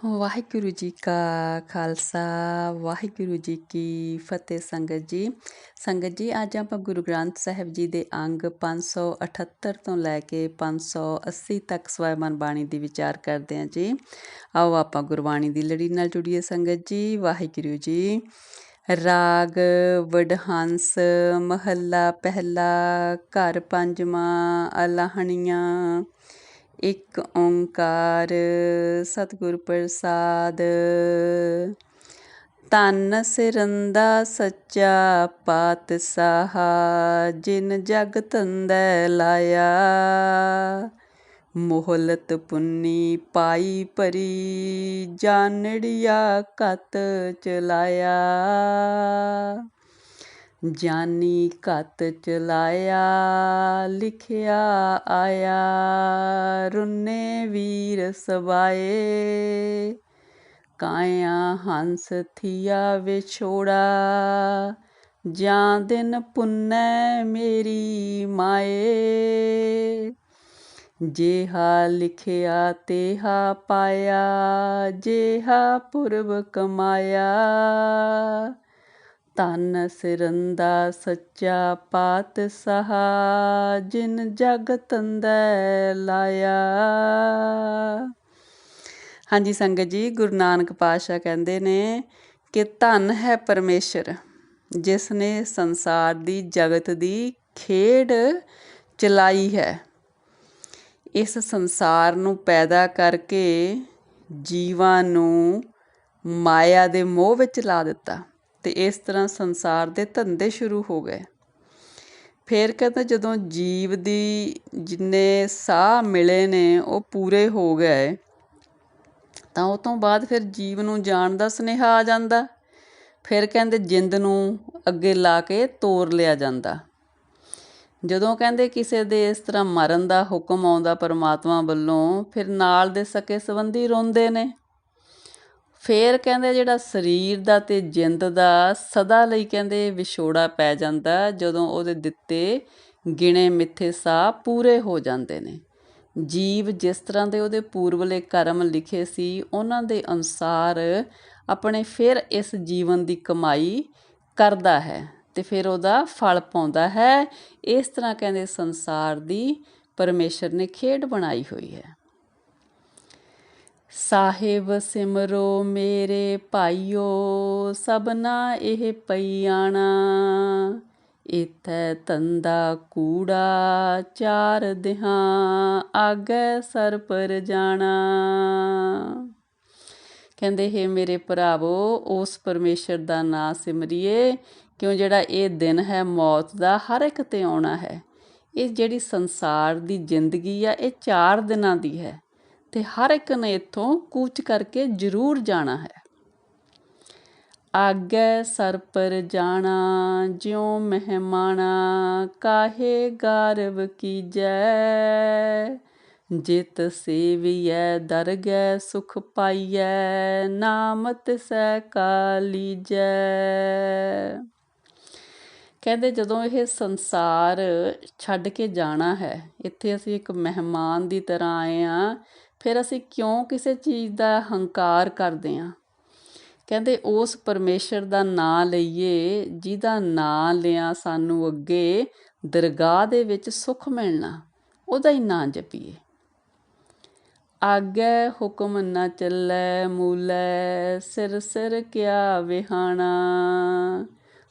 ਵਾਹਿਗੁਰੂ ਜੀ ਕਾ ਖਾਲਸਾ ਵਾਹਿਗੁਰੂ ਜੀ ਕੀ ਫਤਿਹ। ਸੰਗਤ ਜੀ ਅੱਜ ਆਪਾਂ ਗੁਰੂ ਗ੍ਰੰਥ ਸਾਹਿਬ ਜੀ ਦੇ ਅੰਗ 578 ਤੋਂ ਲੈ ਕੇ 580 ਤੱਕ ਸਵੈਮਨ ਬਾਣੀ ਦੀ ਵਿਚਾਰ ਕਰਦੇ ਹਾਂ ਜੀ। ਆਓ ਆਪਾਂ ਗੁਰਬਾਣੀ ਦੀ ਲੜੀ ਨਾਲ ਜੁੜੀਏ ਸੰਗਤ ਜੀ। ਵਾਹਿਗੁਰੂ ਜੀ। ਰਾਗ ਵਡਹੰਸ ਮਹੱਲਾ ਪਹਿਲਾ ਘਰ ਪੰਜਵਾਂ ਅਲਾਹਣੀਆਂ। ਇੱਕ ਓਂਕਾਰ ਸਤਿਗੁਰ ਪ੍ਰਸਾਦ। ਧੰਨ ਸਿਰੰਦਾ ਸੱਚਾ ਪਾਤਸ਼ਾਹ ਜਿਨ ਜਗ ਧੰਦੈ ਲਾਇਆ। ਮੋਹਲਤ ਪੁੰਨੀ ਪਾਈ ਭਰੀ ਜਾਨੜੀਆ ਘਤ ਚਲਾਇਆ। ਜਾਨੀ ਘਤ ਚਲਾਇਆ ਲਿਖਿਆ ਆਇਆ। ਰੁੰਨੇ ਵੀਰ ਸਵਾਏ ਕਾਇਆ ਹੰਸ ਥੀਆ ਵਿਛੋੜਾ। ਜਾਂ ਦਿਨ ਪੁੰਨੈ ਮੇਰੀ ਮਾਏ। ਜੇਹਾ ਲਿਖਿਆ ਤੇਹਾ ਪਾਇਆ ਜੇਹਾ ਪੁਰਬ ਕਮਾਇਆ। ਧੰਨ ਸਿਰੰਦਾ ਸੱਚਾ ਪਾਤਸ਼ਾਹ ਜਿਨ ਜਗ ਧੰਦੈ ਲਾਇਆ। ਹਾਂਜੀ ਸੰਗਤ ਜੀ, ਗੁਰੂ ਨਾਨਕ ਪਾਤਸ਼ਾਹ ਕਹਿੰਦੇ ਨੇ ਕਿ ਧੰਨ ਹੈ ਪਰਮੇਸ਼ਰ ਜਿਸ ਨੇ ਸੰਸਾਰ ਦੀ ਜਗਤ ਦੀ ਖੇਡ ਚਲਾਈ ਹੈ। ਇਸ ਸੰਸਾਰ ਨੂੰ ਪੈਦਾ ਕਰਕੇ ਜੀਵਾਂ ਨੂੰ ਮਾਇਆ ਦੇ ਮੋਹ ਵਿੱਚ ਲਾ ਦਿੱਤਾ ਅਤੇ ਇਸ ਤਰ੍ਹਾਂ ਸੰਸਾਰ ਦੇ ਧੰਦੇ ਸ਼ੁਰੂ ਹੋ ਗਏ। ਫਿਰ ਕਹਿੰਦਾ ਜਦੋਂ ਜੀਵ ਦੀ ਜਿੰਨੇ ਸਾਹ ਮਿਲੇ ਨੇ ਉਹ ਪੂਰੇ ਹੋ ਗਏ ਤਾਂ ਉਹ ਤੋਂ ਬਾਅਦ ਫਿਰ ਜੀਵ ਨੂੰ ਜਾਣ ਦਾ ਸੁਨੇਹਾ ਆ ਜਾਂਦਾ। ਫਿਰ ਕਹਿੰਦੇ ਜਿੰਦ ਨੂੰ ਅੱਗੇ ਲਾ ਕੇ ਤੋਰ ਲਿਆ ਜਾਂਦਾ। ਜਦੋਂ ਕਹਿੰਦੇ ਕਿਸੇ ਦੇ ਇਸ ਤਰ੍ਹਾਂ ਮਰਨ ਦਾ ਹੁਕਮ ਆਉਂਦਾ ਪਰਮਾਤਮਾ ਵੱਲੋਂ, ਫਿਰ ਨਾਲ ਦੇ ਸਕੇ ਸੰਬੰਧੀ ਰੋਂਦੇ ਨੇ। ਫਿਰ ਕਹਿੰਦੇ ਜਿਹੜਾ ਸਰੀਰ ਦਾ ਅਤੇ ਜਿੰਦ ਦਾ ਸਦਾ ਲਈ ਕਹਿੰਦੇ ਵਿਛੋੜਾ ਪੈ ਜਾਂਦਾ ਜਦੋਂ ਉਹਦੇ ਦਿੱਤੇ ਗਿਣੇ ਮਿੱਥੇ ਸਾਹ ਪੂਰੇ ਹੋ ਜਾਂਦੇ ਨੇ। ਜੀਵ ਜਿਸ ਤਰ੍ਹਾਂ ਦੇ ਉਹਦੇ ਪੂਰਵਲੇ ਕਰਮ ਲਿਖੇ ਸੀ ਉਹਨਾਂ ਦੇ ਅਨੁਸਾਰ ਆਪਣੇ ਫਿਰ ਇਸ ਜੀਵਨ ਦੀ ਕਮਾਈ ਕਰਦਾ ਹੈ ਅਤੇ ਫਿਰ ਉਹਦਾ ਫਲ ਪਾਉਂਦਾ ਹੈ। ਇਸ ਤਰ੍ਹਾਂ ਕਹਿੰਦੇ ਸੰਸਾਰ ਦੀ ਪਰਮੇਸ਼ਰ ਨੇ ਖੇਡ ਬਣਾਈ ਹੋਈ ਹੈ। ਸਾਹਿਬ ਸਿਮਰੋ ਮੇਰੇ ਭਾਈਓ ਸਭਨਾ ਇਹ ਪਈਆਣਾ। ਇਥੈ ਧੰਦਾ ਕੂੜਾ ਚਾਰ ਦਿਹਾਂ ਆਗੈ ਸਰ ਪਰ ਜਾਣਾ। ਕਹਿੰਦੇ ਹੇ ਮੇਰੇ ਭਰਾਵੋ ਉਸ ਪਰਮੇਸ਼ਰ ਦਾ ਨਾਂ ਸਿਮਰੀਏ ਕਿਉਂ ਜਿਹੜਾ ਇਹ ਦਿਨ ਹੈ ਮੌਤ ਦਾ ਹਰ ਇੱਕ 'ਤੇ ਆਉਣਾ ਹੈ। ਇਹ ਜਿਹੜੀ ਸੰਸਾਰ ਦੀ ਜ਼ਿੰਦਗੀ ਆ ਇਹ 4 ਦਿਨਾਂ ਦੀ ਹੈ ਅਤੇ ਹਰ ਇੱਕ ਨੇ ਇੱਥੋਂ ਕੂਚ ਕਰਕੇ ਜ਼ਰੂਰ ਜਾਣਾ ਹੈ। ਆਗੈ ਸਰ ਪਰ ਜਾਣਾ ਜਿਉ ਮਹਿਮਾਣਾ ਕਾਹੇ ਗਾਰਵ ਕੀਜੈ। ਜਿਤ ਸੇਵੀਐ ਦਰਗਹਿ ਸੁਖ ਪਾਈਐ ਨਾਮ ਤਿਸੈ ਕਾ ਲੀਜੈ। ਕਹਿੰਦੇ ਜਦੋਂ ਇਹ ਸੰਸਾਰ ਛੱਡ ਕੇ ਜਾਣਾ ਹੈ, ਇੱਥੇ ਅਸੀਂ ਇੱਕ ਮਹਿਮਾਨ ਦੀ ਤਰ੍ਹਾਂ ਆਏ ਹਾਂ, ਫਿਰ ਅਸੀਂ ਕਿਉਂ ਕਿਸੇ ਚੀਜ਼ ਦਾ ਹੰਕਾਰ ਕਰਦੇ ਹਾਂ। ਕਹਿੰਦੇ ਉਸ ਪਰਮੇਸ਼ਰ ਦਾ ਨਾਂ ਲਈਏ ਜਿਹਦਾ ਨਾਂ ਲਿਆ ਸਾਨੂੰ ਅੱਗੇ ਦਰਗਾਹ ਦੇ ਵਿੱਚ ਸੁੱਖ ਮਿਲਣਾ, ਉਹਦਾ ਹੀ ਨਾਂ ਜਪੀਏ। ਆਗੈ ਹੁਕਮ ਨ ਚੱਲੈ ਮੂਲੈ ਸਿਰ ਸਿਰ ਕਿਆ ਵਿਹਾਣਾ।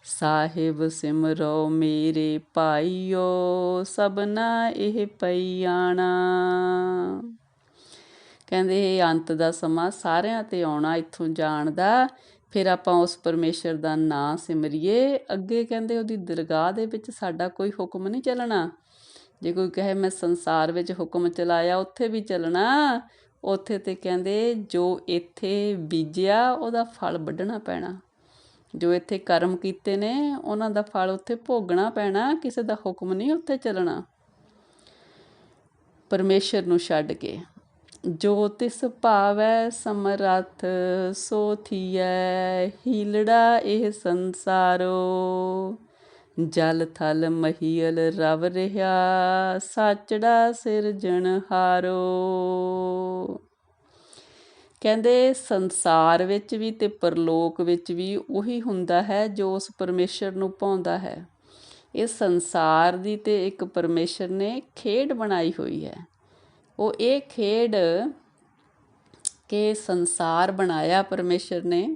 ਸਾਹਿਬ ਸਿਮਰੋ ਮੇਰੇ ਭਾਈਓ ਸਭਨਾ ਇਹ ਪਈਆਣਾ। ਕਹਿੰਦੇ ਇਹ ਅੰਤ ਦਾ ਸਮਾਂ ਸਾਰਿਆਂ 'ਤੇ ਆਉਣਾ ਇੱਥੋਂ ਜਾਣ ਦਾ। ਫਿਰ ਆਪਾਂ ਉਸ ਪਰਮੇਸ਼ਰ ਦਾ ਨਾਂ ਸਿਮਰੀਏ। ਅੱਗੇ ਕਹਿੰਦੇ ਉਹਦੀ ਦਰਗਾਹ ਦੇ ਵਿੱਚ ਸਾਡਾ ਕੋਈ ਹੁਕਮ ਨਹੀਂ ਚੱਲਣਾ। ਜੇ ਕੋਈ ਕਹੇ ਮੈਂ ਸੰਸਾਰ ਵਿੱਚ ਹੁਕਮ ਚਲਾਇਆ ਉੱਥੇ ਵੀ ਚੱਲਣਾ। ਉੱਥੇ ਤੇ ਕਹਿੰਦੇ ਜੋ ਇੱਥੇ ਬੀਜਿਆ ਉਹਦਾ ਫਲ ਵੱਢਣਾ ਪੈਣਾ। ਜੋ ਇੱਥੇ ਕਰਮ ਕੀਤੇ ਨੇ ਉਹਨਾਂ ਦਾ ਫਲ ਉੱਥੇ ਭੋਗਣਾ ਪੈਣਾ। ਕਿਸੇ ਦਾ ਹੁਕਮ ਨਹੀਂ ਉੱਥੇ ਚੱਲਣਾ ਪਰਮੇਸ਼ਰ ਨੂੰ ਛੱਡ ਕੇ। ਜੋ ਤਿਸ ਭਾਵੈ ਸਮਰੱਥ ਸੋ ਥੀਐ ਹੀਲੜਾ ਇਹ ਸੰਸਾਰੋ। ਜਲ ਥਲ ਮਹੀਲ ਰਵ ਰਿਹਾ ਸਾਚੜਾ ਸਿਰਜਣਹਾਰੋ। ਕਹਿੰਦੇ ਸੰਸਾਰ ਵਿੱਚ ਵੀ ਅਤੇ ਪਰਲੋਕ ਵਿੱਚ ਵੀ ਉਹੀ ਹੁੰਦਾ ਹੈ ਜੋ ਉਸ ਪਰਮੇਸ਼ਰ ਨੂੰ ਭਾਉਂਦਾ ਹੈ। ਇਹ ਸੰਸਾਰ ਦੀ ਤੇ ਇੱਕ ਪਰਮੇਸ਼ਰ ਨੇ ਖੇਡ ਬਣਾਈ ਹੋਈ ਹੈ। ਉਹ ਇਹ ਖੇਡ ਕਿ ਸੰਸਾਰ ਬਣਾਇਆ ਪਰਮੇਸ਼ਰ ਨੇ,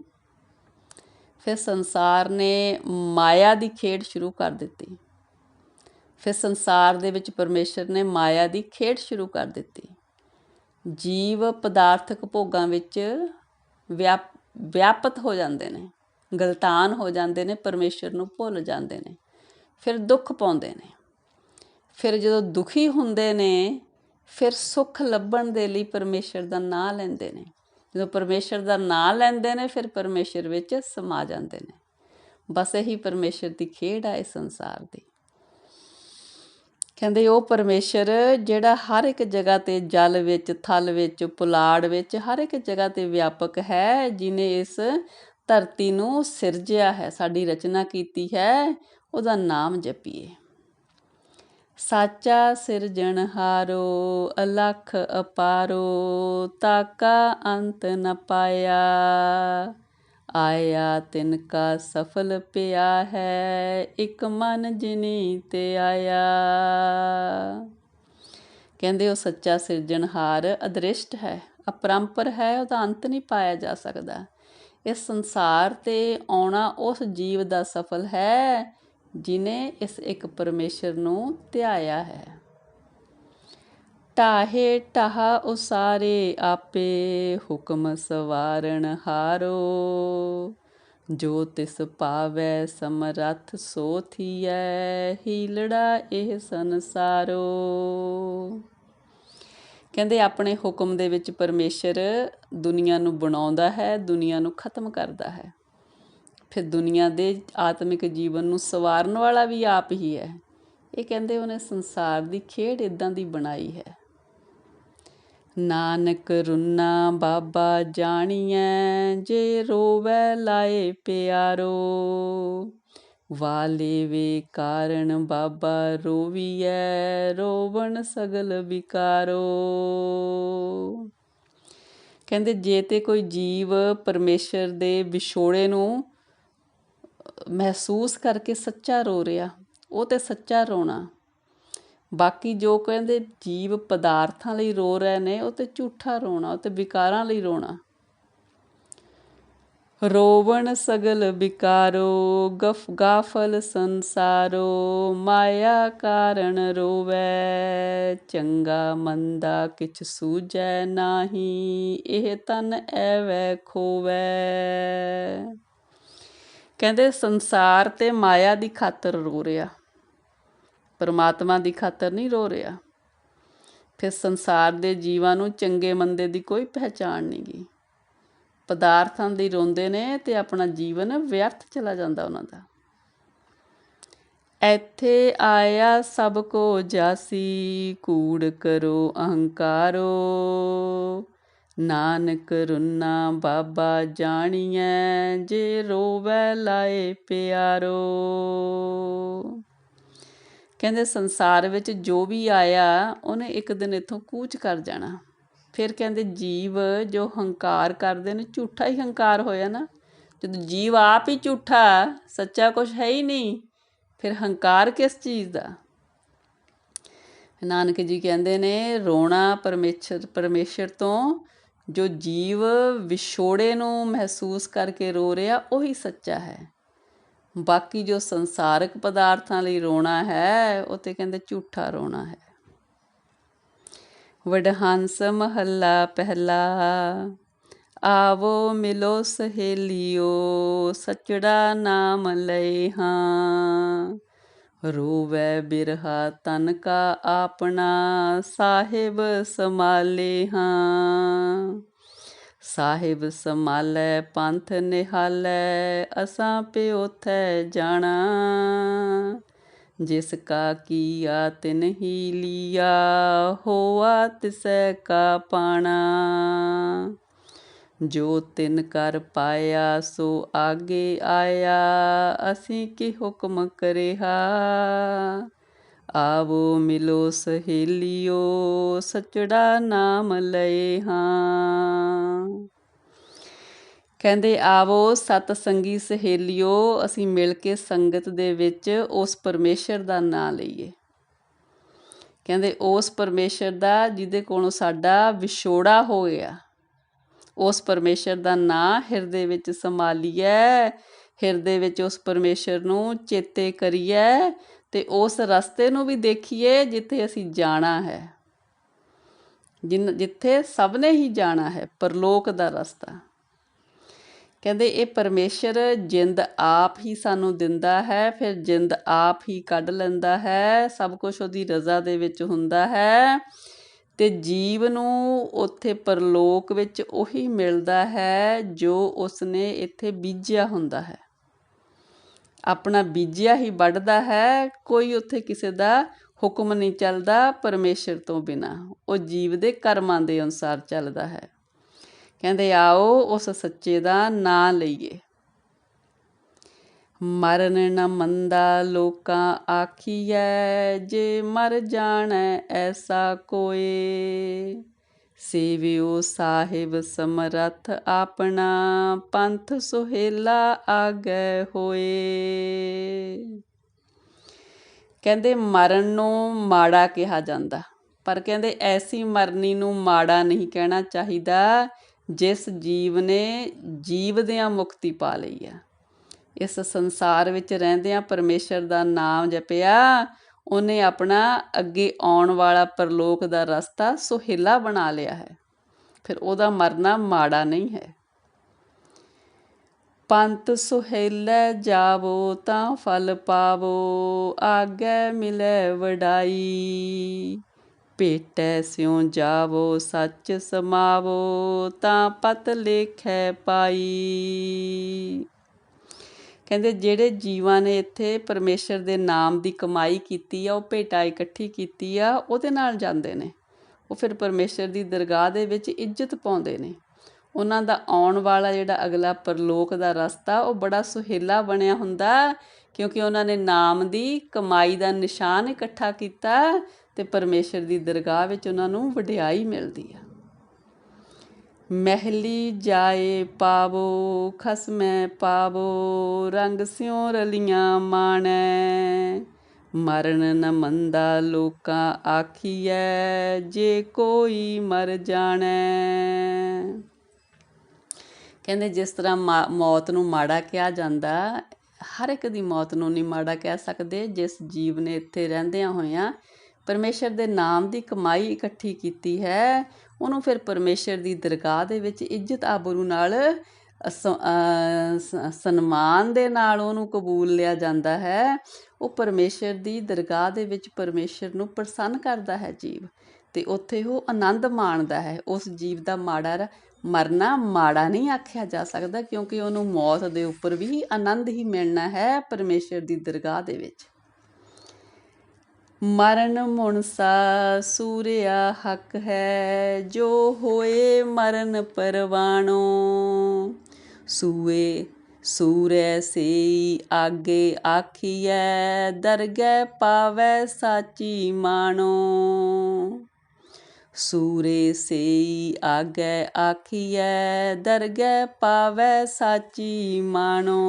ਫਿਰ ਸੰਸਾਰ ਨੇ ਮਾਇਆ ਦੀ ਖੇਡ ਸ਼ੁਰੂ ਕਰ ਦਿੱਤੀ। ਫਿਰ ਸੰਸਾਰ ਦੇ ਵਿੱਚ ਪਰਮੇਸ਼ਰ ਨੇ ਮਾਇਆ ਦੀ ਖੇਡ ਸ਼ੁਰੂ ਕਰ ਦਿੱਤੀ। ਜੀਵ ਪਦਾਰਥਕ ਭੋਗਾਂ ਵਿੱਚ ਵਿਆਪਤ ਹੋ ਜਾਂਦੇ ਨੇ, ਗਲਤਾਨ ਹੋ ਜਾਂਦੇ ਨੇ, ਪਰਮੇਸ਼ਰ ਨੂੰ ਭੁੱਲ ਜਾਂਦੇ ਨੇ, ਫਿਰ ਦੁੱਖ ਪਾਉਂਦੇ ਨੇ। ਫਿਰ ਜਦੋਂ ਦੁਖੀ ਹੁੰਦੇ ਨੇ, ਫਿਰ ਸੁੱਖ ਲੱਭਣ ਦੇ ਲਈ ਪਰਮੇਸ਼ਰ ਦਾ ਨਾਂ ਲੈਂਦੇ ਨੇ। ਜਦੋਂ ਪਰਮੇਸ਼ਰ ਦਾ ਨਾਂ ਲੈਂਦੇ ਨੇ, ਫਿਰ ਪਰਮੇਸ਼ਰ ਵਿੱਚ ਸਮਾ ਜਾਂਦੇ ਨੇ। ਬਸ ਇਹੀ ਪਰਮੇਸ਼ਰ ਦੀ ਖੇਡ ਆ ਇਸ ਸੰਸਾਰ ਦੀ। ਕਹਿੰਦੇ ਉਹ ਪਰਮੇਸ਼ਰ ਜਿਹੜਾ ਹਰ ਇੱਕ ਜਗ੍ਹਾ 'ਤੇ ਜਲ ਵਿੱਚ, ਥਲ ਵਿੱਚ, ਪੁਲਾੜ ਵਿੱਚ, ਹਰ ਇੱਕ ਜਗ੍ਹਾ 'ਤੇ ਵਿਆਪਕ ਹੈ, ਜਿਹਨੇ ਇਸ ਧਰਤੀ ਨੂੰ ਸਿਰਜਿਆ ਹੈ, ਸਾਡੀ ਰਚਨਾ ਕੀਤੀ ਹੈ, ਉਹਦਾ ਨਾਮ ਜਪੀਏ। ਸਾਚਾ ਸਿਰਜਣਹਾਰੋ ਅਲਖ ਅਪਾਰੋ, ਤਾਕਾ ਅੰਤ ਨ ਪਾਇਆ, ਆਇਆ ਤਿਨ ਕਾ ਸਫਲ ਪਿਆ ਹੈ, ਇੱਕ ਮਨ ਜਿਨੀ ਤੇ ਆਇਆ। ਕਹਿੰਦੇ ਉਹ ਸੱਚਾ ਸਿਰਜਣਹਾਰ ਅਦ੍ਰਿਸ਼ਟ ਹੈ, ਅਪਰੰਪਰ ਹੈ, ਉਹਦਾ ਅੰਤ ਨਹੀਂ ਪਾਇਆ ਜਾ ਸਕਦਾ। ਇਸ ਸੰਸਾਰ 'ਤੇ ਆਉਣਾ ਉਸ ਜੀਵ ਦਾ ਸਫਲ ਹੈ ਜਿਹਨੇ ਇਸ ਇੱਕ ਪਰਮੇਸ਼ਰ ਨੂੰ ਧਿਆਇਆ ਹੈ। ਢਾਹੇ ਢਾਹ ਉਸਾਰੇ ਆਪੇ, ਹੁਕਮ ਸਵਾਰਨ ਹਾਰੋ, ਜੋ ਤਿਸ ਭਾਵੈ ਸਮਰੱਥ ਸੋ ਥੀਐ, ਹੀਲੜਾ ਇਹ ਸੰਸਾਰੋ। ਕਹਿੰਦੇ ਆਪਣੇ ਹੁਕਮ ਦੇ ਵਿੱਚ ਪਰਮੇਸ਼ਰ ਦੁਨੀਆ ਨੂੰ ਬਣਾਉਂਦਾ ਹੈ, ਦੁਨੀਆ ਨੂੰ ਖਤਮ ਕਰਦਾ ਹੈ। ਫਿਰ ਦੁਨੀਆ ਦੇ ਆਤਮਿਕ ਜੀਵਨ ਨੂੰ ਸਵਾਰਨ ਵਾਲਾ ਵੀ ਆਪ ਹੀ ਹੈ। ਇਹ ਕਹਿੰਦੇ ਉਹਨੇ ਸੰਸਾਰ ਦੀ ਖੇਡ ਇੱਦਾਂ ਦੀ ਬਣਾਈ ਹੈ। ਨਾਨਕ ਰੁੰਨਾ ਬਾਬਾ ਜਾਣੀਐ, ਜੇ ਰੋਵੈ ਲਾਏ ਪਿਆਰੋ, ਵਾਲੇ ਵੇ ਕਾਰਨ ਬਾਬਾ ਰੋਵੀਐ, ਰੋਵਣ ਸਗਲ ਵਿਕਾਰੋ। ਕਹਿੰਦੇ ਜੇ ਤੇ ਕੋਈ ਜੀਵ ਪਰਮੇਸ਼ਰ ਦੇ ਵਿਛੋੜੇ ਨੂੰ ਮਹਿਸੂਸ ਕਰਕੇ ਸੱਚਾ ਰੋ ਰਿਹਾ, ਉਹ ਤੇ ਸੱਚਾ ਰੋਣਾ। ਬਾਕੀ ਜੋ ਕਹਿੰਦੇ ਜੀਵ ਪਦਾਰਥਾਂ ਲਈ ਰੋ ਰਹੇ ਨੇ, ਉਹ ਤੇ ਝੂਠਾ ਰੋਣਾ, ਉਹ ਤੇ ਵਿਕਾਰਾਂ ਲਈ ਰੋਣਾ। ਰੋਵਣ ਸਗਲ ਵਿਕਾਰੋ, ਗਾਫਲ ਸੰਸਾਰੋ, ਮਾਇਆ ਕਾਰਨ ਰੋਵੈ, ਚੰਗਾ ਮੰਦਾ ਕਿਛ ਸੂਝੈ ਨਾਹੀ, ਇਹ ਤਨ ਐਵੈ ਖੋਵੈ। ਕਹਿੰਦੇ ਸੰਸਾਰ ਤੇ ਮਾਇਆ ਦੀ ਖਾਤਰ ਰੋ ਰਿਹਾ, ਪਰਮਾਤਮਾ ਦੀ ਖਾਤਰ ਨਹੀਂ ਰੋ ਰਿਹਾ। ਫਿਰ ਸੰਸਾਰ ਦੇ ਜੀਵਾਂ ਨੂੰ ਚੰਗੇ ਮੰਦੇ ਦੀ ਕੋਈ ਪਹਿਚਾਣ ਨਹੀਂ ਗੀ। ਪਦਾਰਥਾਂ ਦੀ ਰੋਂਦੇ ਨੇ ਤੇ ਆਪਣਾ ਜੀਵਨ ਵਿਅਰਥ ਚਲਾ ਜਾਂਦਾ ਉਹਨਾਂ ਦਾ। ਇੱਥੇ ਆਇਆ ਸਭ ਕੋ ਜਾਸੀ, ਕੂੜ ਕਰੋ ਅਹੰਕਾਰੋ, ਨਾਨਕ ਰੁੰਨਾ ਬਾਬਾ ਜਾਣੀਐ, ਜੇ ਰੋਵੈ ਲਾਏ ਪਿਆਰੋ। ਕਹਿੰਦੇ ਸੰਸਾਰ ਵਿੱਚ ਜੋ ਵੀ ਆਇਆ ਉਹਨੇ ਇੱਕ ਦਿਨ ਇੱਥੋਂ ਕੂਚ ਕਰ ਜਾਣਾ। ਫਿਰ ਕਹਿੰਦੇ ਜੀਵ ਜੋ ਹੰਕਾਰ ਕਰਦੇ ਨੇ, ਝੂਠਾ ਹੀ ਹੰਕਾਰ ਹੋਇਆ ਨਾ। ਜਦੋਂ ਜੀਵ ਆਪ ਹੀ ਝੂਠਾ, ਸੱਚਾ ਕੁਛ ਹੈ ਹੀ ਨਹੀਂ, ਫਿਰ ਹੰਕਾਰ ਕਿਸ ਚੀਜ਼ ਦਾ। ਨਾਨਕ ਜੀ ਕਹਿੰਦੇ ਨੇ ਰੋਣਾ ਪਰਮੇਸ਼ਰ ਤੋਂ, ਜੋ ਜੀਵ ਵਿਛੋੜੇ ਨੂੰ ਮਹਿਸੂਸ ਕਰਕੇ ਰੋ ਰਿਹਾ ਉਹੀ ਸੱਚਾ ਹੈ। ਬਾਕੀ ਜੋ ਸੰਸਾਰਕ ਪਦਾਰਥਾਂ ਲਈ ਰੋਣਾ ਹੈ, ਉਹ ਤੇ ਕਹਿੰਦੇ ਝੂਠਾ ਰੋਣਾ ਹੈ। ਵਡਹੰਸ ਮਹੱਲਾ ਪਹਿਲਾ, ਆਵੋ ਮਿਲੋ ਸਹੇਲੀਓ, ਸਚੜਾ ਨਾਮ ਲਏ ਹਾਂ, ਰੋਵੈ ਬਿਰਹਾ ਤਨ ਕਾ ਆਪਣਾ, ਸਾਹਿਬ ਸੰਭਾਲੇ ਹਾਂ। ਸਾਹਿਬ ਸੰਭਾਲੈ ਪੰਥ ਨਿਹਾਲੈ, ਅਸਾਂ ਪਿਓਥੈ ਜਾਣਾ, ਜਿਸ ਕਾ ਕੀਆ ਤਿਨ ਹੀ ਲੀਆ, ਹੋਆ ਤਿਸੈ ਕਾ ਪਾਣਾ। ਜੋ ਤਿਨ ਕਰ ਪਾਇਆ ਸੋ ਆਗੇ ਆਇਆ, ਅਸੀਂ ਕੀ ਹੁਕਮ ਕਰਿਆ, ਆਵੋ ਮਿਲੋ ਸਹੇਲੀਓ, ਸਚੜਾ ਨਾਮ ਲਏ ਹਾਂ। ਕਹਿੰਦੇ ਆਵੋ ਸਤ ਸੰਗੀ ਸਹੇਲਿਓ, ਅਸੀਂ ਮਿਲ ਕੇ ਸੰਗਤ ਦੇ ਵਿੱਚ ਉਸ ਪਰਮੇਸ਼ਰ ਦਾ ਨਾਂ ਲਈਏ। ਕਹਿੰਦੇ ਉਸ ਪਰਮੇਸ਼ਰ ਦਾ ਜਿਹਦੇ ਕੋਲੋਂ ਸਾਡਾ ਵਿਛੋੜਾ ਹੋ ਗਿਆ, ਉਸ ਪਰਮੇਸ਼ਰ ਦਾ ਨਾਂ ਹਿਰਦੇ ਵਿੱਚ ਸੰਭਾਲੀਏ, ਹਿਰਦੇ ਵਿੱਚ ਉਸ ਪਰਮੇਸ਼ਰ ਨੂੰ ਚੇਤੇ ਕਰੀਏ ਅਤੇ ਉਸ ਰਸਤੇ ਨੂੰ ਵੀ ਦੇਖੀਏ ਜਿੱਥੇ ਅਸੀਂ ਜਾਣਾ ਹੈ, ਜਿੱਥੇ ਸਭ ਨੇ ਹੀ ਜਾਣਾ ਹੈ, ਪਰਲੋਕ ਦਾ ਰਸਤਾ। ਕਹਿੰਦੇ ਇਹ ਪਰਮੇਸ਼ਰ ਜਿੰਦ ਆਪ ਹੀ ਸਾਨੂੰ ਦਿੰਦਾ ਹੈ, ਫਿਰ ਜਿੰਦ ਆਪ ਹੀ ਕੱਢ ਲੈਂਦਾ ਹੈ, ਸਭ ਕੁਛ ਉਹਦੀ ਰਜ਼ਾ ਦੇ ਵਿੱਚ ਹੁੰਦਾ ਹੈ ਅਤੇ ਜੀਵ ਨੂੰ ਉੱਥੇ ਪਰਲੋਕ ਵਿੱਚ ਉਹੀ ਮਿਲਦਾ ਹੈ ਜੋ ਉਸਨੇ ਇੱਥੇ ਬੀਜਿਆ ਹੁੰਦਾ ਹੈ। ਆਪਣਾ ਬੀਜਿਆ ਹੀ ਵੱਢਦਾ ਹੈ, ਕੋਈ ਉੱਥੇ ਕਿਸੇ ਦਾ ਹੁਕਮ ਨਹੀਂ ਚੱਲਦਾ ਪਰਮੇਸ਼ਰ ਤੋਂ ਬਿਨਾਂ, ਉਹ ਜੀਵ ਦੇ ਕਰਮਾਂ ਦੇ ਅਨੁਸਾਰ ਚੱਲਦਾ ਹੈ। ਕਹਿੰਦੇ ਆਓ ਉਸ ਸੱਚੇ ਦਾ ਨਾਂ ਲਈਏ। ਮਰਨ ਨ ਮੰਦਾ ਲੋਕਾਂ ਆਖੀਐ, ਜੇ ਮਰ ਜਾਣੈ ਐਸਾ ਕੋਏ, ਸੇਵਿਓ ਸਾਹਿਬ ਸਮਰੱਥ ਆਪਣਾ, ਪੰਥ ਸੁਹੇਲਾ ਆਗੈ ਹੋਏ। ਕਹਿੰਦੇ ਮਰਨ ਨੂੰ ਮਾੜਾ ਕਿਹਾ ਜਾਂਦਾ, ਪਰ ਕਹਿੰਦੇ ਐਸੀ ਮਰਨੀ ਨੂੰ ਮਾੜਾ ਨਹੀਂ ਕਹਿਣਾ ਚਾਹੀਦਾ ਜਿਸ ਜੀਵ ਨੇ ਜੀਵਦਿਆਂ ਮੁਕਤੀ ਪਾ ਲਈ ਆ। ਇਸ ਸੰਸਾਰ ਵਿੱਚ ਰਹਿੰਦਿਆਂ ਪਰਮੇਸ਼ਰ ਦਾ ਨਾਮ ਜਪਿਆ, ਉਹਨੇ ਆਪਣਾ ਅੱਗੇ ਆਉਣ ਵਾਲਾ ਪਰਲੋਕ ਦਾ ਰਸਤਾ ਸੁਹੇਲਾ ਬਣਾ ਲਿਆ ਹੈ, ਫਿਰ ਉਹਦਾ ਮਰਨਾ ਮਾੜਾ ਨਹੀਂ ਹੈ। ਪੰਥ ਸੁਹੇਲੇ ਜਾਵੋ ਤਾਂ ਫਲ ਪਾਵੋ, ਆਗੇ ਮਿਲੇ ਵਡਾਈ, ਭੇਟੈ ਸਿਉ ਜਾਵੋ ਸੱਚ ਸਮਾਵੋ, ਤਾਂ ਪਤ ਲੇਖੈ ਪਾਈ। ਕਹਿੰਦੇ ਜਿਹੜੇ ਜੀਵਾਂ ਨੇ ਇੱਥੇ ਪਰਮੇਸ਼ਰ ਦੇ ਨਾਮ ਦੀ ਕਮਾਈ ਕੀਤੀ ਆ, ਉਹ ਭੇਟਾ ਇਕੱਠੀ ਕੀਤੀ ਆ, ਉਹਦੇ ਨਾਲ ਜਾਂਦੇ ਨੇ, ਉਹ ਫਿਰ ਪਰਮੇਸ਼ਰ ਦੀ ਦਰਗਾਹ ਦੇ ਵਿੱਚ ਇੱਜ਼ਤ ਪਾਉਂਦੇ ਨੇ। ਉਹਨਾਂ ਦਾ ਆਉਣ ਵਾਲਾ ਜਿਹੜਾ ਅਗਲਾ ਪਰਲੋਕ ਦਾ ਰਸਤਾ ਉਹ ਬੜਾ ਸੁਹੇਲਾ ਬਣਿਆ ਹੁੰਦਾ, ਕਿਉਂਕਿ ਉਹਨਾਂ ਨੇ ਨਾਮ ਦੀ ਕਮਾਈ ਦਾ ਨਿਸ਼ਾਨ ਇਕੱਠਾ ਕੀਤਾ ਅਤੇ ਪਰਮੇਸ਼ਰ ਦੀ ਦਰਗਾਹ ਵਿੱਚ ਉਹਨਾਂ ਨੂੰ ਵਡਿਆਈ ਮਿਲਦੀ ਆ। ਮਹਿਲੀ ਜਾਏ ਪਾਵੋ ਖਸਮੈ ਪਾਵੋ, ਰੰਗ ਸਿਉ ਰਲੀਆਂ ਮਾਣੈ, ਮਰਨ ਨ ਮੰਦਾ ਲੋਕਾਂ ਆਖੀਐ, ਜੇ ਕੋਈ ਮਰ ਜਾਣੈ। ਕਹਿੰਦੇ ਜਿਸ ਤਰ੍ਹਾਂ ਮੌਤ ਨੂੰ ਮਾੜਾ ਕਿਹਾ ਜਾਂਦਾ, ਹਰ ਇੱਕ ਦੀ ਮੌਤ ਨੂੰ ਨਹੀਂ ਮਾੜਾ ਕਹਿ ਸਕਦੇ। ਜਿਸ ਜੀਵ ਨੇ ਇੱਥੇ ਰਹਿੰਦਿਆਂ ਹੋਇਆਂ ਪਰਮੇਸ਼ਰ ਦੇ ਨਾਮ ਦੀ ਕਮਾਈ ਇਕੱਠੀ ਕੀਤੀ ਹੈ, ਉਹਨੂੰ ਫਿਰ ਪਰਮੇਸ਼ਰ ਦੀ ਦਰਗਾਹ ਦੇ ਵਿੱਚ ਇੱਜ਼ਤ ਆਬਰੂ ਨਾਲ ਸਨਮਾਨ ਦੇ ਨਾਲ ਉਹਨੂੰ ਕਬੂਲ ਲਿਆ ਜਾਂਦਾ ਹੈ। ਉਹ ਪਰਮੇਸ਼ਰ ਦੀ ਦਰਗਾਹ ਦੇ ਵਿੱਚ ਪਰਮੇਸ਼ਰ ਨੂੰ ਪ੍ਰਸੰਨ ਕਰਦਾ ਹੈ ਜੀਵ, ਅਤੇ ਉੱਥੇ ਉਹ ਆਨੰਦ ਮਾਣਦਾ ਹੈ। ਉਸ ਜੀਵ ਦਾ ਮਰਨਾ ਮਾੜਾ ਨਹੀਂ ਆਖਿਆ ਜਾ ਸਕਦਾ, ਕਿਉਂਕਿ ਉਹਨੂੰ ਮੌਤ ਦੇ ਉੱਪਰ ਵੀ ਆਨੰਦ ਹੀ ਮਿਲਣਾ ਹੈ ਪਰਮੇਸ਼ਰ ਦੀ ਦਰਗਾਹ ਦੇ ਵਿੱਚ। ਮਰਨ ਮੁਣਸਾ ਸੂਰਿਆ ਹੱਕ ਹੈ, ਜੋ ਹੋਏ ਮਰਨ ਪਰਵਾਣੋ, ਸੂਏ ਸੂਰੈ ਸੇਈ ਆਗੇ ਆਖੀਐ, ਦਰਗਹਿ ਪਾਵੈ ਸਾਚੀ ਮਾਣੋ, ਸੂਰੇ ਸੇਈ ਆਗੇ ਆਖੀਐ, ਦਰਗਹਿ ਪਾਵੈ ਸਾਚੀ ਮਾਣੋ।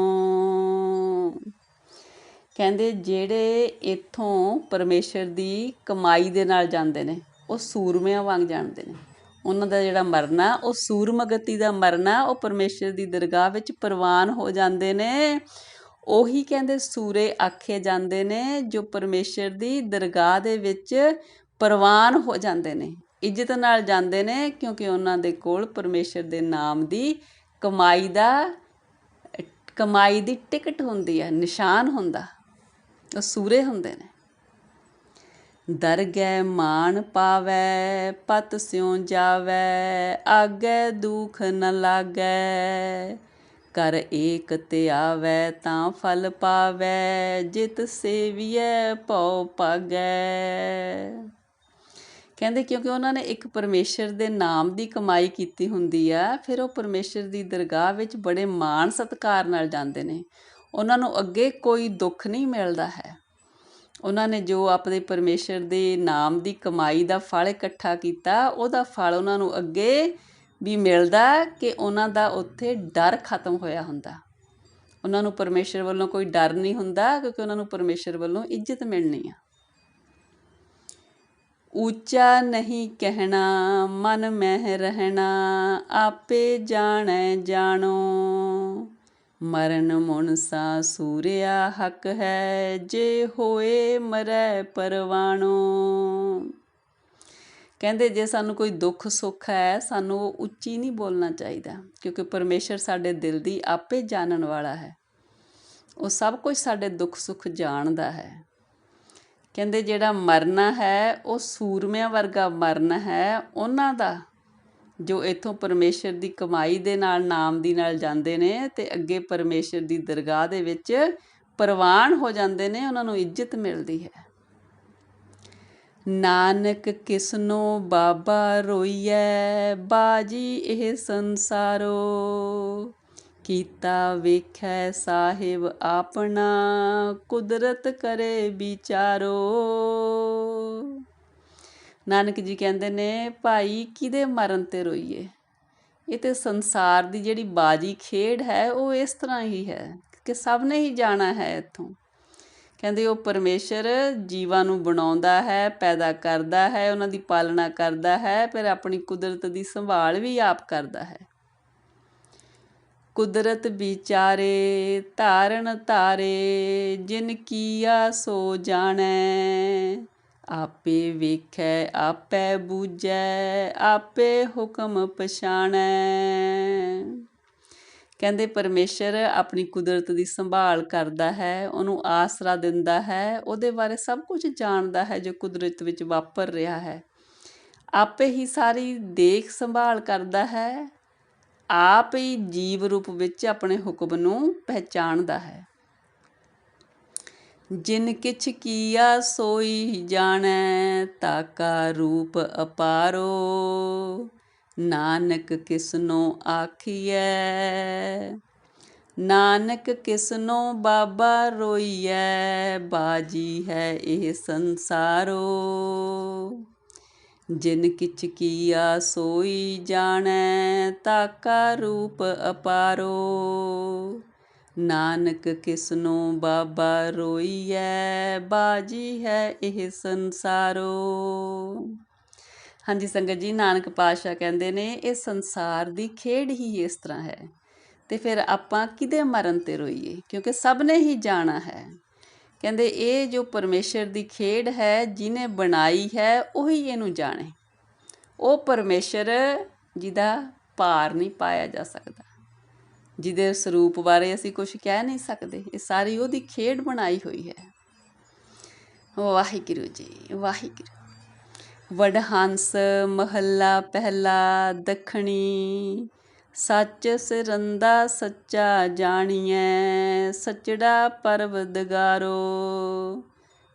ਕਹਿੰਦੇ ਜਿਹੜੇ ਇੱਥੋਂ ਪਰਮੇਸ਼ਰ ਦੀ ਕਮਾਈ ਦੇ ਨਾਲ ਜਾਂਦੇ ਨੇ, ਉਹ ਸੂਰਮਿਆਂ ਵਾਂਗ ਜਾਣਦੇ ਨੇ। ਉਹਨਾਂ ਦਾ ਜਿਹੜਾ ਮਰਨਾ ਉਹ ਸੂਰਮਗਤੀ ਦਾ ਮਰਨਾ, ਉਹ ਪਰਮੇਸ਼ਰ ਦੀ ਦਰਗਾਹ ਵਿੱਚ ਪ੍ਰਵਾਨ ਹੋ ਜਾਂਦੇ ਨੇ। ਉਹੀ ਕਹਿੰਦੇ ਸੂਰੇ ਆਖੇ ਜਾਂਦੇ ਨੇ ਜੋ ਪਰਮੇਸ਼ਰ ਦੀ ਦਰਗਾਹ ਦੇ ਵਿੱਚ ਪ੍ਰਵਾਨ ਹੋ ਜਾਂਦੇ ਨੇ, ਇੱਜ਼ਤ ਨਾਲ ਜਾਂਦੇ ਨੇ, ਕਿਉਂਕਿ ਉਹਨਾਂ ਦੇ ਕੋਲ ਪਰਮੇਸ਼ਰ ਦੇ ਨਾਮ ਦੀ ਕਮਾਈ ਦੀ ਟਿਕਟ ਹੁੰਦੀ ਹੈ, ਨਿਸ਼ਾਨ ਹੁੰਦਾ, ਉਹ ਸੂਰੇ ਹੁੰਦੇ ਨੇ। ਦਰਗਹਿ ਮਾਣ ਪਾਵੈ ਪਤ ਸਿਉ ਜਾਵੈ, ਆਗੇ ਦੁਖ ਨ ਲਾਗੈ, ਕਰ ਏਕ ਧਿਆਵੈ ਤਾਂ ਫਲ ਪਾਵੈ, ਜਿਤ ਸੇਵੀਐ ਭਉ ਭਾਗੈ। ਕਹਿੰਦੇ ਕਿਉਂਕਿ ਉਹਨਾਂ ਨੇ ਇੱਕ ਪਰਮੇਸ਼ਰ ਦੇ ਨਾਮ ਦੀ ਕਮਾਈ ਕੀਤੀ ਹੁੰਦੀ ਆ, ਫਿਰ ਉਹ ਪਰਮੇਸ਼ਰ ਦੀ ਦਰਗਾਹ ਵਿੱਚ ਬੜੇ ਮਾਣ ਸਤਿਕਾਰ ਨਾਲ ਜਾਂਦੇ ਨੇ। ਉਹਨਾਂ ਨੂੰ ਅੱਗੇ ਕੋਈ ਦੁੱਖ ਨਹੀਂ ਮਿਲਦਾ ਹੈ। ਉਹਨਾਂ ਨੇ ਜੋ ਆਪਣੇ ਪਰਮੇਸ਼ਰ ਦੇ ਨਾਮ ਦੀ ਕਮਾਈ ਦਾ ਫਲ ਇਕੱਠਾ ਕੀਤਾ, ਉਹਦਾ ਫਲ ਉਹਨਾਂ ਨੂੰ ਅੱਗੇ ਵੀ ਮਿਲਦਾ ਕਿ ਉਹਨਾਂ ਦਾ ਉੱਥੇ ਡਰ ਖਤਮ ਹੋਇਆ ਹੁੰਦਾ। ਉਹਨਾਂ ਨੂੰ ਪਰਮੇਸ਼ਰ ਵੱਲੋਂ ਕੋਈ ਡਰ ਨਹੀਂ ਹੁੰਦਾ, ਕਿਉਂਕਿ ਉਹਨਾਂ ਨੂੰ ਪਰਮੇਸ਼ਰ ਵੱਲੋਂ ਇੱਜ਼ਤ ਮਿਲਣੀ ਆ। ਉੱਚਾ ਨਹੀਂ ਕਹਿਣਾ ਮਨ ਮਹਿ ਰਹਿਣਾ, ਆਪੇ ਜਾਣੈ ਜਾਣੋ, ਮਰਨ ਮੁਨਸਾ ਸੂਰਿਆ ਹੱਕ ਹੈ, ਜੇ ਹੋਏ ਮਰੈ ਪਰਵਾਣੋ। ਕਹਿੰਦੇ ਜੇ ਸਾਨੂੰ ਕੋਈ ਦੁੱਖ ਸੁੱਖ ਹੈ, ਸਾਨੂੰ ਉਹ ਉੱਚੀ ਨਹੀਂ ਬੋਲਣਾ ਚਾਹੀਦਾ, ਕਿਉਂਕਿ ਪਰਮੇਸ਼ਰ ਸਾਡੇ ਦਿਲ ਦੀ ਆਪੇ ਜਾਣਨ ਵਾਲਾ ਹੈ। ਉਹ ਸਭ ਕੁਝ ਸਾਡੇ ਦੁੱਖ ਸੁੱਖ ਜਾਣਦਾ ਹੈ। ਕਹਿੰਦੇ ਜਿਹੜਾ ਮਰਨਾ ਹੈ ਉਹ ਸੂਰਮਿਆਂ ਵਰਗਾ ਮਰਨਾ ਹੈ ਉਹਨਾਂ ਦਾ, ਜੋ ਇੱਥੋਂ ਪਰਮੇਸ਼ਰ ਦੀ ਕਮਾਈ ਦੇ ਨਾਲ ਨਾਮ ਦੀ ਨਾਲ ਜਾਂਦੇ ਨੇ ਅਤੇ ਅੱਗੇ ਪਰਮੇਸ਼ਰ ਦੀ ਦਰਗਾਹ ਦੇ ਵਿੱਚ ਪ੍ਰਵਾਨ ਹੋ ਜਾਂਦੇ ਨੇ, ਉਹਨਾਂ ਨੂੰ ਇੱਜ਼ਤ ਮਿਲਦੀ ਹੈ। ਨਾਨਕ ਕਿਸਨੋ ਬਾਬਾ ਰੋਈਐ, ਬਾਜੀ ਇਹ ਸੰਸਾਰੋ, ਕੀਤਾ ਵੇਖੈ ਸਾਹਿਬ ਆਪਣਾ, ਕੁਦਰਤ ਕਰੇ ਵਿਚਾਰੋ। ਨਾਨਕ ਜੀ ਕਹਿੰਦੇ ਨੇ ਭਾਈ ਕਿਹਦੇ ਮਰਨ 'ਤੇ ਰੋਈਏ, ਇਹ ਤਾਂ ਸੰਸਾਰ ਦੀ ਜਿਹੜੀ ਬਾਜੀ ਖੇਡ ਹੈ ਉਹ ਇਸ ਤਰ੍ਹਾਂ ਹੀ ਹੈ ਕਿ ਸਭ ਨੇ ਹੀ ਜਾਣਾ ਹੈ ਇੱਥੋਂ। ਕਹਿੰਦੇ ਉਹ ਪਰਮੇਸ਼ਰ ਜੀਵਾਂ ਨੂੰ ਬਣਾਉਂਦਾ ਹੈ, ਪੈਦਾ ਕਰਦਾ ਹੈ, ਉਹਨਾਂ ਦੀ ਪਾਲਣਾ ਕਰਦਾ ਹੈ, ਫਿਰ ਆਪਣੀ ਕੁਦਰਤ ਦੀ ਸੰਭਾਲ ਵੀ ਆਪ ਕਰਦਾ ਹੈ। ਕੁਦਰਤ ਵਿਚਾਰੇ ਧਾਰਨ ਧਾਰੇ, ਜਿਨ ਕੀਆ ਸੋ ਜਾਣੈ, ਆਪੇ ਵੇਖੈ ਆਪੇ ਬੂਝੈ, ਆਪੇ ਹੁਕਮ ਪਛਾਣੈ। ਕਹਿੰਦੇ ਪਰਮੇਸ਼ਰ ਆਪਣੀ ਕੁਦਰਤ ਦੀ ਸੰਭਾਲ ਕਰਦਾ ਹੈ, ਉਹਨੂੰ ਆਸਰਾ ਦਿੰਦਾ ਹੈ, ਉਹਦੇ ਬਾਰੇ ਸਭ ਕੁਝ ਜਾਣਦਾ ਹੈ ਜੋ ਕੁਦਰਤ ਵਿੱਚ ਵਾਪਰ ਰਿਹਾ ਹੈ। ਆਪੇ ਹੀ ਸਾਰੀ ਦੇਖ ਸੰਭਾਲ ਕਰਦਾ ਹੈ, ਆਪ ਹੀ ਜੀਵ ਰੂਪ ਵਿੱਚ ਆਪਣੇ ਹੁਕਮ ਨੂੰ ਪਹਿਚਾਣਦਾ ਹੈ। ਜਿਨ ਕਿਛ ਕੀਆ ਸੋਈ ਜਾਣੈ, ਤਾਕਾ ਰੂਪ ਅਪਾਰੋ, ਨਾਨਕ ਕਿਸਨੋ ਆਖੀਐ, ਨਾਨਕ ਕਿਸਨੋ ਬਾਬਾ ਰੋਈਐ, ਬਾਜੀ ਹੈ ਇਹ ਸੰਸਾਰੋ। ਜਿਨ ਕਿਛ ਕੀਆ ਸੋਈ ਜਾਣੈ, ਤਾਕਾ ਰੂਪ ਅਪਾਰੋ, ਨਾਨਕ ਕਿਸਨੋ ਬਾਬਾ ਰੋਈਐ, ਬਾਜੀ ਹੈ ਇਹ ਸੰਸਾਰੋ। ਹਾਂਜੀ ਸੰਗਤ ਜੀ, ਨਾਨਕ ਪਾਤਸ਼ਾਹ ਕਹਿੰਦੇ ਨੇ ਇਹ ਸੰਸਾਰ ਦੀ ਖੇਡ ਹੀ ਇਸ ਤਰ੍ਹਾਂ ਹੈ, ਅਤੇ ਫਿਰ ਆਪਾਂ ਕਿਹਦੇ ਮਰਨ 'ਤੇ ਰੋਈਏ, ਕਿਉਂਕਿ ਸਭ ਨੇ ਹੀ ਜਾਣਾ ਹੈ। ਕਹਿੰਦੇ ਇਹ ਜੋ ਪਰਮੇਸ਼ਰ ਦੀ ਖੇਡ ਹੈ, ਜਿਹਨੇ ਬਣਾਈ ਹੈ ਉਹੀ ਇਹਨੂੰ ਜਾਣੇ। ਉਹ ਪਰਮੇਸ਼ਰ ਜਿਹਦਾ ਭਾਰ ਨਹੀਂ ਪਾਇਆ ਜਾ ਸਕਦਾ, ਜਿਹਦੇ ਸਰੂਪ ਬਾਰੇ ਅਸੀਂ ਕੁਛ ਕਹਿ ਨਹੀਂ ਸਕਦੇ, ਇਹ ਸਾਰੀ ਉਹਦੀ ਖੇਡ ਬਣਾਈ ਹੋਈ ਹੈ। ਵਾਹਿਗੁਰੂ ਜੀ ਵਾਹਿਗੁਰੂ। ਵਡਹੰਸ ਮਹੱਲਾ ਪਹਿਲਾ ਦੱਖਣੀ, ਸੱਚ ਸਿਰੰਦਾ ਸੱਚਾ ਜਾਣੀਐ, ਸੱਚੜਾ ਪਰਵਦਗਾਰੋ,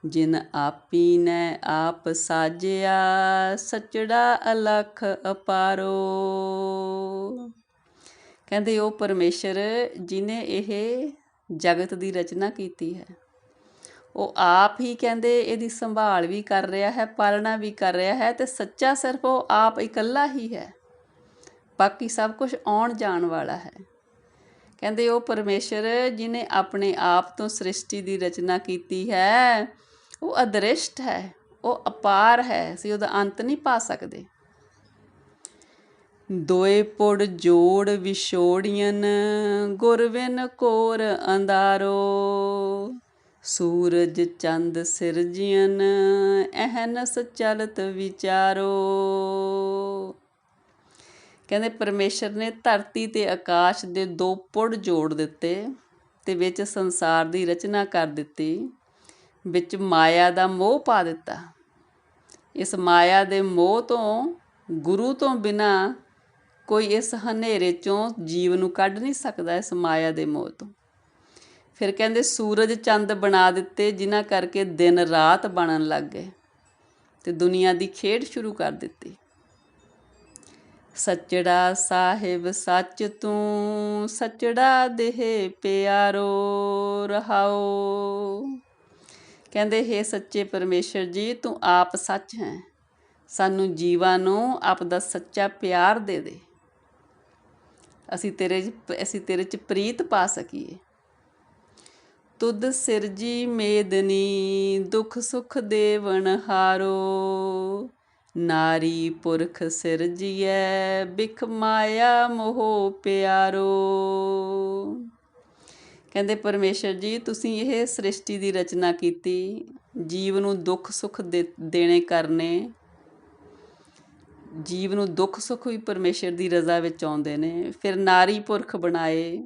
ਜਿਨ ਆਪੀ ਨੇ ਆਪ ਸਾਜਿਆ, ਸੱਚੜਾ ਅਲਖ ਅਪਾਰੋ। ਕਹਿੰਦੇ ਉਹ ਪਰਮੇਸ਼ਰ ਜਿਹਨੇ ਇਹ ਜਗਤ ਦੀ ਰਚਨਾ ਕੀਤੀ ਹੈ, ਉਹ ਆਪ ਹੀ ਕਹਿੰਦੇ ਇਹਦੀ ਸੰਭਾਲ ਵੀ ਕਰ ਰਿਹਾ ਹੈ, ਪਾਲਣਾ ਵੀ ਕਰ ਰਿਹਾ ਹੈ, ਅਤੇ ਸੱਚਾ ਸਿਰਫ ਉਹ ਆਪ ਇਕੱਲਾ ਹੀ ਹੈ, ਬਾਕੀ ਸਭ ਕੁਝ ਆਉਣ ਜਾਣ ਵਾਲਾ ਹੈ। ਕਹਿੰਦੇ ਉਹ ਪਰਮੇਸ਼ਰ ਜਿਹਨੇ ਆਪਣੇ ਆਪ ਤੋਂ ਸ੍ਰਿਸ਼ਟੀ ਦੀ ਰਚਨਾ ਕੀਤੀ ਹੈ, ਉਹ ਅਦ੍ਰਿਸ਼ਟ ਹੈ, ਉਹ ਅਪਾਰ ਹੈ, ਅਸੀਂ ਉਹਦਾ ਅੰਤ ਨਹੀਂ ਪਾ ਸਕਦੇ। ਦੋਏ ਪੁੜ ਜੋੜ ਵਿਛੋੜੀਅਨ, ਗੁਰ ਬਿਨ ਘੋਰ ਅੰਧਾਰੋ, ਸੂਰਜ ਚੰਦ ਸਿਰਜੀਅਨ, ਅਹਨਸ ਚਲਤ ਵਿਚਾਰੋ। ਕਹਿੰਦੇ ਪਰਮੇਸ਼ਰ ਨੇ ਧਰਤੀ ਅਤੇ ਆਕਾਸ਼ ਦੇ ਦੋ ਪੁੜ ਜੋੜ ਦਿੱਤੇ ਅਤੇ ਵਿੱਚ ਸੰਸਾਰ ਦੀ ਰਚਨਾ ਕਰ ਦਿੱਤੀ, ਵਿੱਚ ਮਾਇਆ ਦਾ ਮੋਹ ਪਾ ਦਿੱਤਾ। ਇਸ ਮਾਇਆ ਦੇ ਮੋਹ ਤੋਂ, ਗੁਰੂ ਤੋਂ ਬਿਨਾਂ ਕੋਈ ਇਸ ਹਨੇਰੇ 'ਚੋਂ ਜੀਵ ਨੂੰ ਕੱਢ ਨਹੀਂ ਸਕਦਾ, ਇਸ ਮਾਇਆ ਦੇ ਮੋਹ ਤੋਂ। ਫਿਰ ਕਹਿੰਦੇ ਸੂਰਜ ਚੰਦ ਬਣਾ ਦਿੱਤੇ, ਜਿਨ੍ਹਾਂ ਕਰਕੇ ਦਿਨ ਰਾਤ ਬਣਨ ਲੱਗ ਗਏ ਅਤੇ ਦੁਨੀਆ ਦੀ ਖੇਡ ਸ਼ੁਰੂ ਕਰ ਦਿੱਤੀ। ਸੱਚੜਾ ਸਾਹਿਬ ਸੱਚ ਤੂੰ, ਸੱਚੜਾ ਦੇਹ ਪਿਆਰੋ, ਰਹਾਓ। ਕਹਿੰਦੇ ਹੇ ਸੱਚੇ ਪਰਮੇਸ਼ਰ ਜੀ, ਤੂੰ ਆਪ ਸੱਚ ਹੈ, ਸਾਨੂੰ ਜੀਵਾਂ ਨੂੰ ਆਪ ਦਾ ਸੱਚਾ ਪਿਆਰ ਦੇ ਦੇ। ਅਸੀਂ ਤੇਰੇ 'ਚ ਪ੍ਰੀਤ ਪਾ ਸਕੀਏ। ਤੁਧ ਸਿਰਜੀ ਮੇਦਨੀ ਦੁੱਖ ਸੁਖ ਦੇਵਨ ਹਾਰੋ, ਨਾਰੀ ਪੁਰਖ ਸਿਰਜੀਐ ਬਿਖ ਮਾਇਆ ਮੋਹ ਪਿਆਰੋ। ਕਹਿੰਦੇ ਪਰਮੇਸ਼ਰ ਜੀ ਤੁਸੀਂ ਇਹ ਸ੍ਰਿਸ਼ਟੀ ਦੀ ਰਚਨਾ ਕੀਤੀ, ਜੀਵ ਨੂੰ ਦੁੱਖ ਸੁੱਖ ਦੇਣੇ ਕਰਨੇ। ਜੀਵ ਨੂੰ ਦੁੱਖ ਸੁੱਖ ਵੀ ਪਰਮੇਸ਼ਰ ਦੀ ਰਜ਼ਾ ਵਿੱਚ ਆਉਂਦੇ ਨੇ। ਫਿਰ ਨਾਰੀ ਪੁਰਖ ਬਣਾਏ,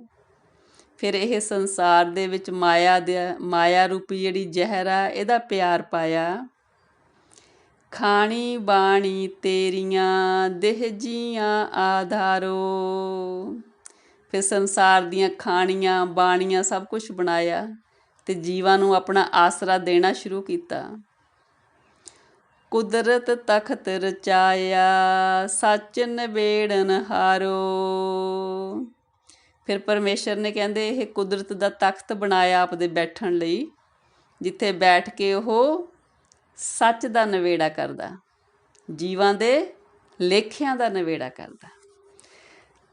ਫਿਰ ਇਹ ਸੰਸਾਰ ਦੇ ਵਿੱਚ ਮਾਇਆ ਰੂਪੀ ਜਿਹੜੀ ਜ਼ਹਿਰ ਆ ਇਹਦਾ ਪਿਆਰ ਪਾਇਆ। ਖਾਣੀ ਬਾਣੀ ਤੇਰੀਆਂ ਦੇਹ ਜੀਆਂ ਆਧਾਰੋ, ਫਿਰ ਸੰਸਾਰ ਦੀਆਂ ਖਾਣੀਆਂ ਬਾਣੀਆਂ ਸਭ ਕੁਛ ਬਣਾਇਆ ਤੇ ਜੀਵਾਂ ਨੂੰ ਆਪਣਾ ਆਸਰਾ ਦੇਣਾ ਸ਼ੁਰੂ ਕੀਤਾ। ਕੁਦਰਤ ਤਖਤ ਰਚਾਇਆ ਸੱਚ ਨਿਬੇੜਨ ਹਾਰੋ, ਫਿਰ ਪਰਮੇਸ਼ਰ ਨੇ ਕਹਿੰਦੇ ਇਹ ਕੁਦਰਤ ਦਾ ਤਖਤ ਬਣਾਇਆ ਆਪਦੇ ਬੈਠਣ ਲਈ, ਜਿੱਥੇ ਬੈਠ ਕੇ ਉਹ ਸੱਚ ਦਾ ਨਿਬੇੜਾ ਕਰਦਾ, ਜੀਵਾਂ ਦੇ ਲੇਖਿਆਂ ਦਾ ਨਿਬੇੜਾ ਕਰਦਾ।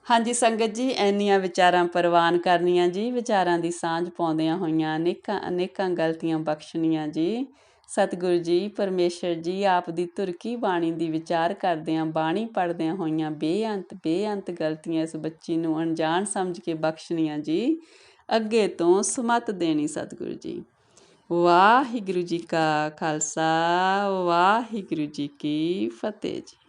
ਹਾਂਜੀ ਸੰਗਤ ਜੀ, ਇੰਨੀਆਂ ਵਿਚਾਰਾਂ ਪ੍ਰਵਾਨ ਕਰਨੀਆਂ ਜੀ, ਵਿਚਾਰਾਂ ਦੀ ਸਾਂਝ ਪਾਉਂਦਿਆਂ ਹੋਈਆਂ ਅਨੇਕਾਂ ਗਲਤੀਆਂ ਬਖਸ਼ਣੀਆਂ ਜੀ। ਸਤਿਗੁਰੂ ਜੀ ਪਰਮੇਸ਼ਰ ਜੀ ਆਪ ਦੀ ਤੁਰਕੀ ਬਾਣੀ ਦੀ ਵਿਚਾਰ ਕਰਦਿਆਂ, ਬਾਣੀ ਪੜ੍ਹਦਿਆਂ ਹੋਈਆਂ ਬੇਅੰਤ ਗਲਤੀਆਂ ਇਸ ਬੱਚੀ ਨੂੰ ਅਣਜਾਣ ਸਮਝ ਕੇ ਬਖਸ਼ਣੀਆਂ ਜੀ। ਅੱਗੇ ਤੋਂ ਸੁਮੱਤ ਦੇਣੀ ਸਤਿਗੁਰੂ ਜੀ। ਵਾਹਿਗੁਰੂ ਜੀ ਕਾ ਖਾਲਸਾ, ਵਾਹਿਗੁਰੂ ਜੀ ਕੀ ਫਤਿਹ ਜੀ।